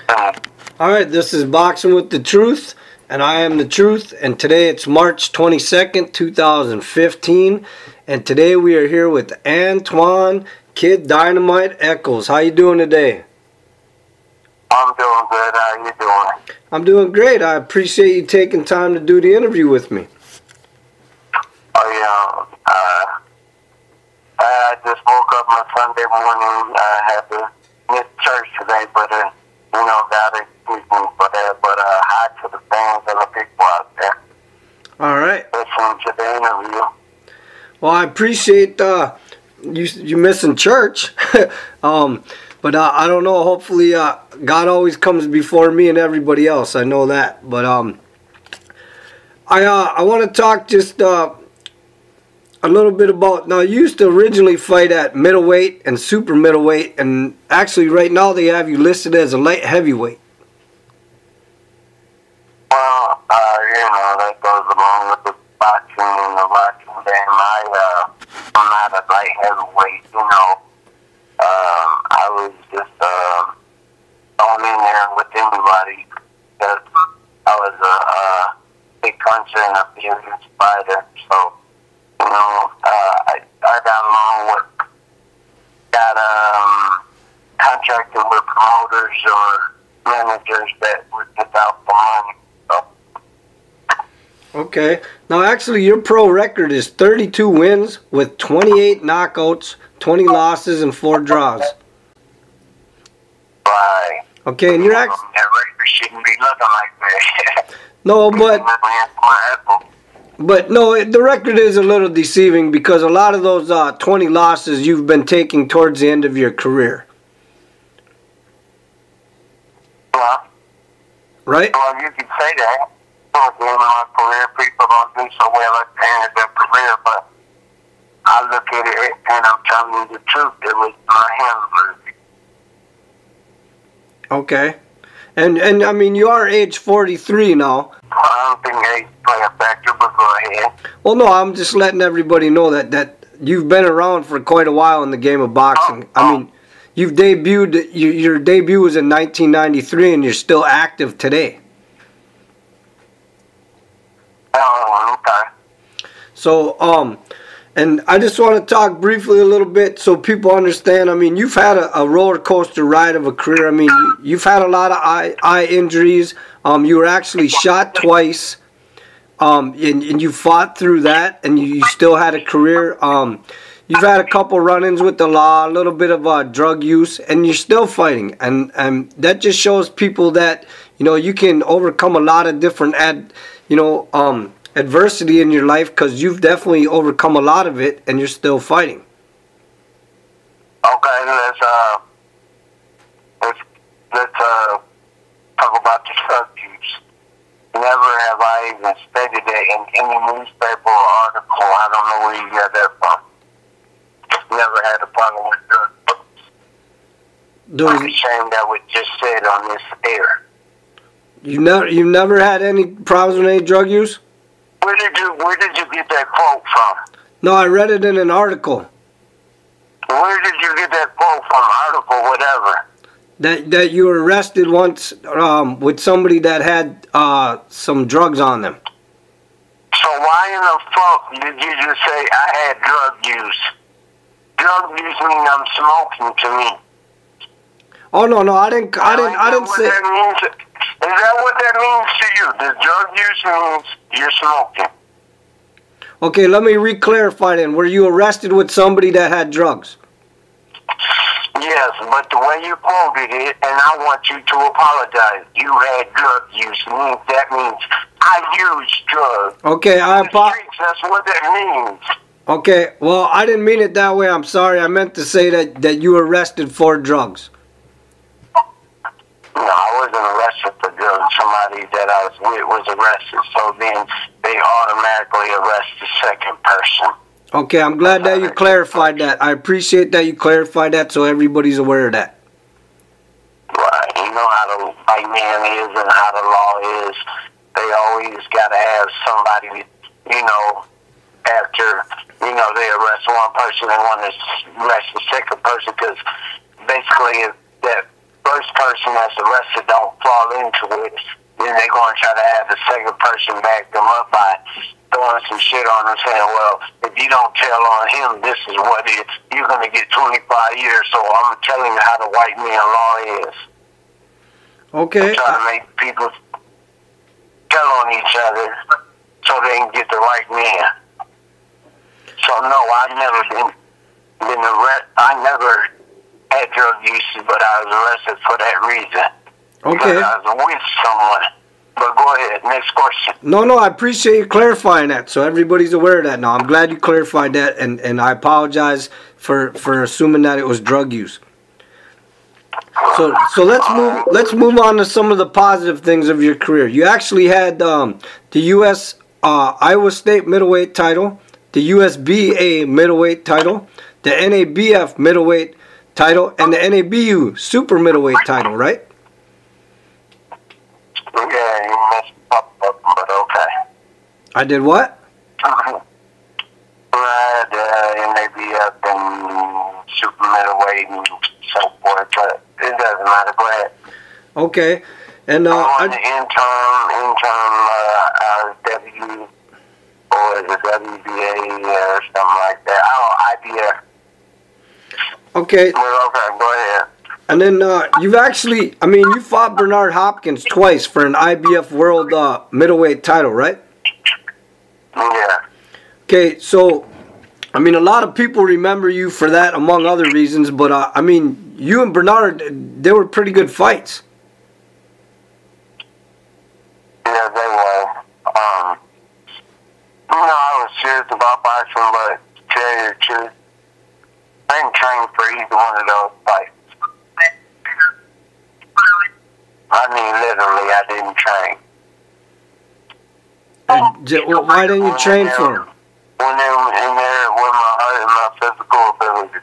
All right, this is Boxing with the Truth, and I am the Truth, and today it's March 22nd, 2015, and today we are here with Antwun, Kid Dynamite, Echols. How you doing today? I'm doing good. How you doing? I'm doing great. I appreciate you taking time to do the interview with me. Oh, yeah. I just woke up on Sunday morning. I had to miss church today, but, God is speaking for that. But hi to the fans and the people out there. All right. Listening to the interview. Well, I appreciate you missing church. But I don't know. Hopefully, God always comes before me and everybody else. I know that. But I want to talk just a little bit about. Now, you used to originally fight at middleweight and super middleweight, and actually, right now they have you listed as a light heavyweight. Well, that goes along with the boxing and the boxing game. I'm not a light heavyweight. I was just thrown in there with anybody because I was a big puncher and a furious fighter. So, I got along with, contracted with promoters or managers that would get out for money. So. Okay. Now, actually, your pro record is 32 wins with 28 knockouts, 20 losses, and 4 draws. Right. Okay, and you're actually... That record shouldn't be looking like that. No, but no, the record is a little deceiving because a lot of those 20 losses you've been taking towards the end of your career. Yeah. Right? Well, you can say that. Towards the end of my career, people don't do so well at the end of their career, but I look at it and I'm telling you the truth. It was my handler. Okay. And I mean, you are age 43 now. I don't think age play a factor, but go ahead. Well, no, I'm just letting everybody know that you've been around for quite a while in the game of boxing. I mean, you've debuted, your debut was in 1993, and you're still active today. Oh, okay. So, and I just want to talk briefly a little bit so people understand. I mean, you've had a roller coaster ride of a career. I mean, you've had a lot of eye injuries. You were actually shot twice, and you fought through that, and you still had a career. You've had a couple run-ins with the law, a little bit of drug use, and you're still fighting. And that just shows people that, you can overcome a lot of different adversity in your life, because you've definitely overcome a lot of it and you're still fighting. Okay, let's talk about the drug use. Never have I even stated that in any newspaper or article. I don't know where you got that from. Never had a problem with drugs. I'm ashamed that was just said on this air. You never had any problems with any drug use? Where did you get that quote from? No, I read it in an article. Where did you get that quote from? Article, whatever. That you were arrested once with somebody that had some drugs on them. So why in the fuck did you just say I had drug use? Drug use means I'm smoking to me. Oh no, I didn't say. Is that what that means to you? The drug use means you're smoking. Okay, let me re-clarify then. Were you arrested with somebody that had drugs? Yes, but the way you quoted it, and I want you to apologize, you had drug use. That means I used drugs. Okay, that's what that means. Okay, well, I didn't mean it that way. I'm sorry. I meant to say that you were arrested for drugs. No, I wasn't arrested for drugs. Somebody that I was with was arrested, so then they automatically arrest the second person. Okay, I'm glad that you clarified that. I appreciate that you clarified that so everybody's aware of that. Right. You know how the white man is and how the law is. They always got to have somebody, after, they arrest one person and want to arrest the second person, because basically if that first person that's arrested don't fall into it, then they're going to try to have the second person back them up by throwing some shit on them, saying, well, if you don't tell on him, this is what it is. You're going to get 25 years, so I'm telling you how the white man law is. Okay. I'm trying to make people tell on each other so they can get the right man. So, no, I've never been arrested. I never had drug use, but I was arrested for that reason. Okay. Because I was with someone. But go ahead, next question. No, I appreciate you clarifying that, so everybody's aware of that now. I'm glad you clarified that, and I apologize for assuming that it was drug use. So let's move on to some of the positive things of your career. You actually had the U.S. Iowa State middleweight title, the USBA middleweight title, the NABF middleweight title, and the NABU super middleweight title, right? Yeah, you messed up, but okay. I did what? NABF and super middleweight and so forth, but it doesn't matter. Go ahead. Okay. And on the interim W, or is it WBA or something like that? IBF. Okay. Well, okay, go ahead. And then you've actually, I mean, you fought Bernard Hopkins twice for an IBF World middleweight title, right? Yeah. Okay, so, I mean, a lot of people remember you for that, among other reasons, but, I mean, you and Bernard, they were pretty good fights. Yeah, they were. I was serious about boxing, but to tell you the truth, I didn't train for either one of those fights. I mean, literally, I didn't train. Why didn't you train for them? When they were in there with my heart and my physical ability.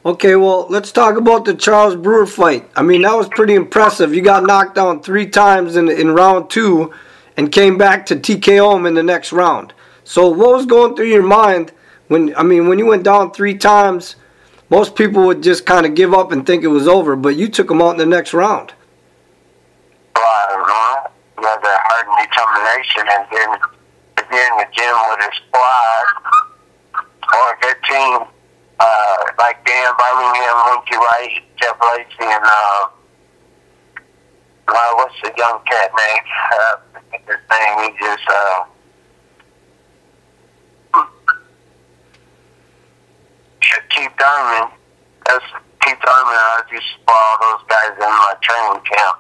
Okay, well, let's talk about the Charles Brewer fight. I mean, that was pretty impressive. You got knocked down 3 times in round 2 and came back to TKO him in the next round. So what was going through your mind when you went down 3 times? Most people would just kind of give up and think it was over, but you took him out in the next round. Well, I don't know. You had that heart and determination, and then in the gym with his squad or their team, like Dan Birmingham, Winky Wright, Jeff Lacey, and what's the young cat name? His name, he just Keith Thurman. That's Keith Thurman. I just follow those guys in my training camp,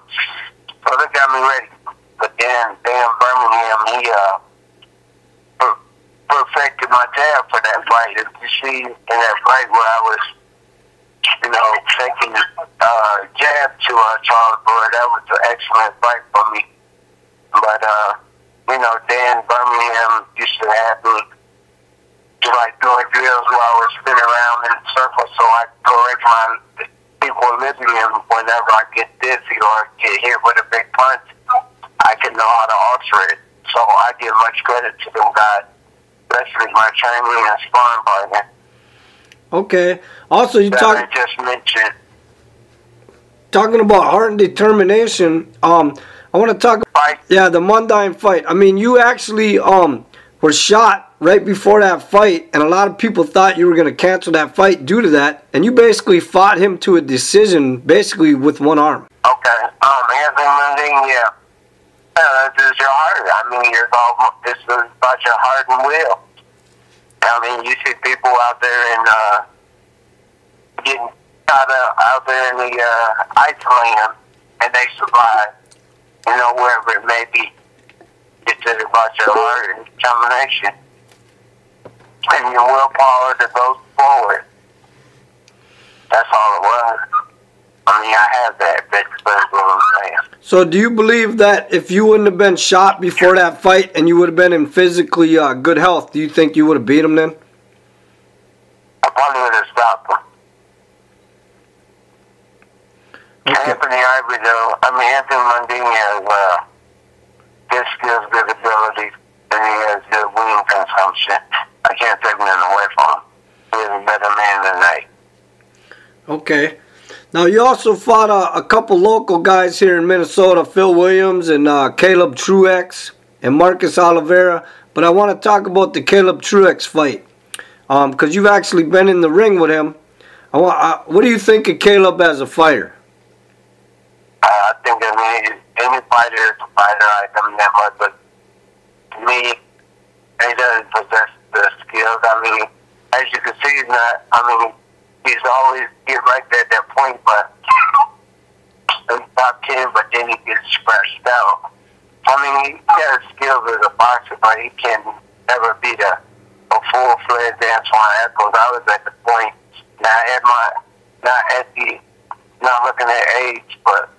so they got me ready. But then Dan Birmingham, he perfected my jab for that fight. If you see in that fight where I was, taking jab to Charles Brewer, that was an excellent fight for me. But Dan Birmingham used to have me doing drills while I was spinning around in circles, so I correct my equilibrium whenever I get dizzy or get hit with a big punch. I can know how to alter it. So I give much credit to them guys, especially my training and sparring partner. Okay. Also, you just mentioned talking about heart and determination. I want to talk about the Mundine fight. I mean, you actually were shot right before that fight, and a lot of people thought you were going to cancel that fight due to that, and you basically fought him to a decision, basically with one arm. Okay. Anthony Mundine, yeah. This is your heart. I mean, this is about your heart and will. I mean, you see people out there getting caught out there in the ice land, and they survive. Wherever it may be. It's about your heart and determination, and your willpower to go forward. That's all it was. I mean, I have that. That's what I'm saying. So do you believe that if you wouldn't have been shot before that fight and you would have been in physically good health, do you think you would have beat him then? I probably would have stopped him. Okay. Anthony Mundine has good skills, good ability, and he has good wing consumption. I can't take nothing away from him. He's a better man than I. Okay. Now, you also fought a couple local guys here in Minnesota, Phil Williams and Caleb Traux and Marcus Oliveira. But I want to talk about the Caleb Traux fight because you've actually been in the ring with him. What do you think of Caleb as a fighter? I think any fighter is a fighter. I come that much, but to me, he doesn't possess the skills. I mean, as you can see, he's not. I mean, he's always get right there at that point, but he's top 10, but then he gets scratched out. I mean, he has skills as a boxer, but he can never beat a full-fledged Antwun Echols. I was at the point, not looking at age, but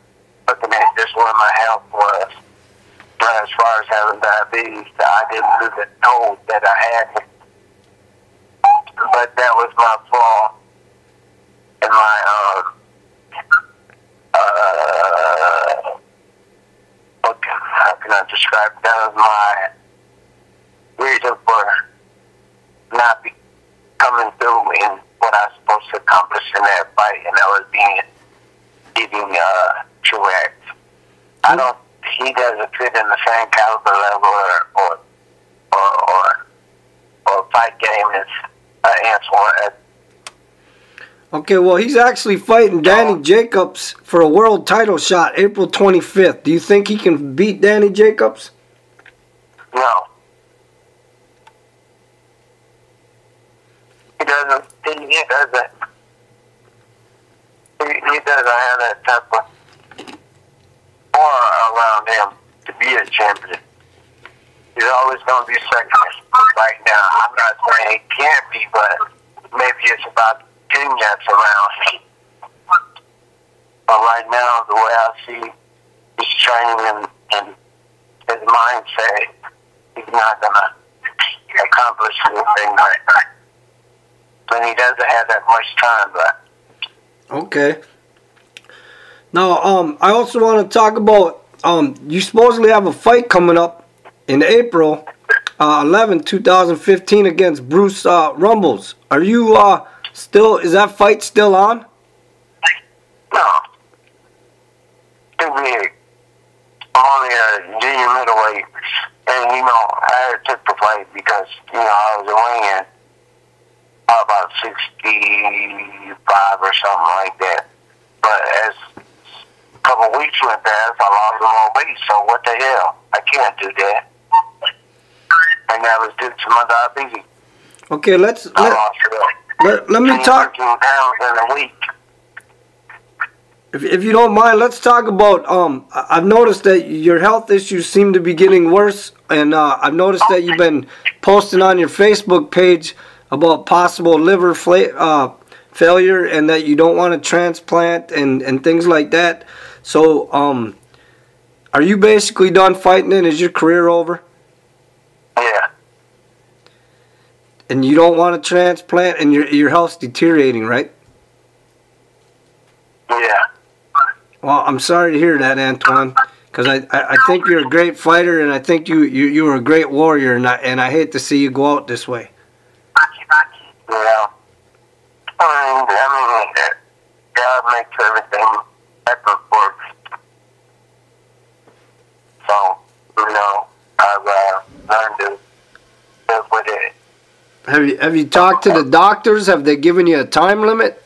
looking at just where my health was. As far as having diabetes, I didn't lose the toll that I had. But that was my flaw. And my, how can I describe it? That was my reason for not coming through in what I was supposed to accomplish in that fight, and that was beating Truex. He doesn't fit in the same caliber level or fight game as Antwun. Okay, well, he's actually fighting Danny Jacobs for a world title shot April 25th. Do you think he can beat Danny Jacobs? No. He doesn't. He doesn't have that type of aura around him to be a champion. He's always going to be second right now. I'm not saying he can't be, but maybe it's about getting that around. But right now, the way I see his training and his mindset, he's not going to accomplish anything right now. And he doesn't have that much time left. Okay. Now, I also want to talk about, you supposedly have a fight coming up in April 11, 2015 against Bruce Rumbles. Are you is that fight still on? No. I'm only a junior middleweight. And, I took the fight because, I was weighing about 65 or something like that. But as a couple of weeks went past, I lost more weight, so what the hell? I can't do that. And that was due to my diabetes. Okay, let me talk. Pounds in a week. If you don't mind, let's talk about, I've noticed that your health issues seem to be getting worse, and I've noticed that you've been posting on your Facebook page about possible liver failure and that you don't want to transplant and things like that. So, are you basically done fighting and is your career over? Yeah. And you don't want to transplant and your health's deteriorating, right? Yeah. Well, I'm sorry to hear that, Antwun, because I think you're a great fighter and I think you were a great warrior, and I hate to see you go out this way. Yeah. I mean, God makes everything happen for us. So, I've learned to live with it. Have you talked to the doctors? Have they given you a time limit?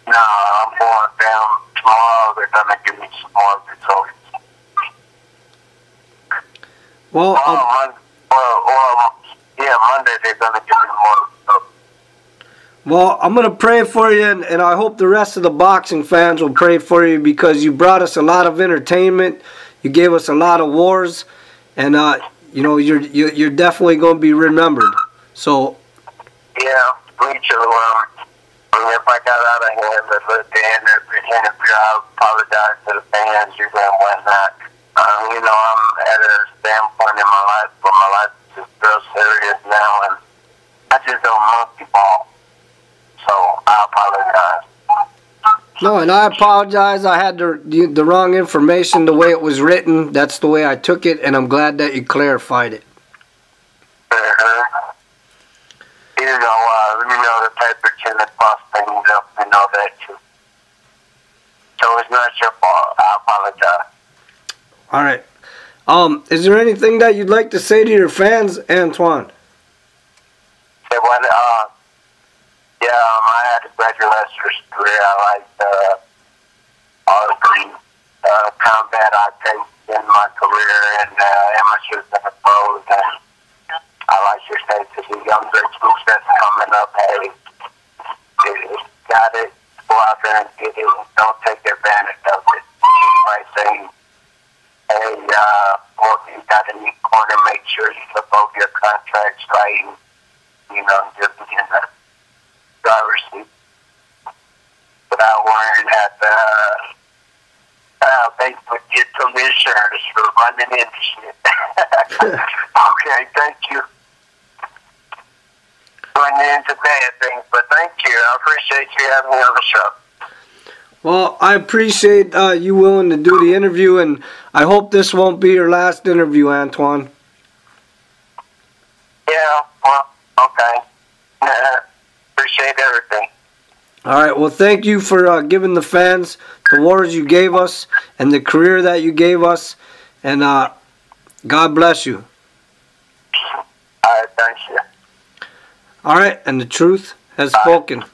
No, I'm going down tomorrow. They're going to give me some more results. Well, Monday they're going to give me more results. Well, I'm going to pray for you, and I hope the rest of the boxing fans will pray for you because you brought us a lot of entertainment. You gave us a lot of wars, and you're definitely going to be remembered. So. Yeah, me too. If I got out of hand with the interview, I apologize to the fans and whatnot. I'm at a standpoint in my life where my life is real serious now, and I just don't monkey ball. So I apologize. No, and I apologize. I had the wrong information the way it was written. That's the way I took it, and I'm glad that you clarified it. The paper and the cross things up, that not your fault. I apologize. All right. Is there anything that you'd like to say to your fans, Antwun? Say what? Yeah, I had a great wrestler's career. I liked all the combat I faced in my career and amateurs and the pros. And I like to say to the younger groups that's coming up, hey, you got it. Go out there and get it. Don't take advantage of it. By saying, hey, or if you got any corner, make sure you look over your contracts right. You know, just be in the driver's seat without worrying that they would get commissioners for running into shit. Okay, thank you. Running into bad things, but thank you. I appreciate you having me on the show. Well, I appreciate you willing to do the interview, and I hope this won't be your last interview, Antwun. Yeah, well, okay. Appreciate everything. All right, well, thank you for giving the fans the words you gave us and the career that you gave us, and God bless you. All right, thank you. All right, and the truth has spoken.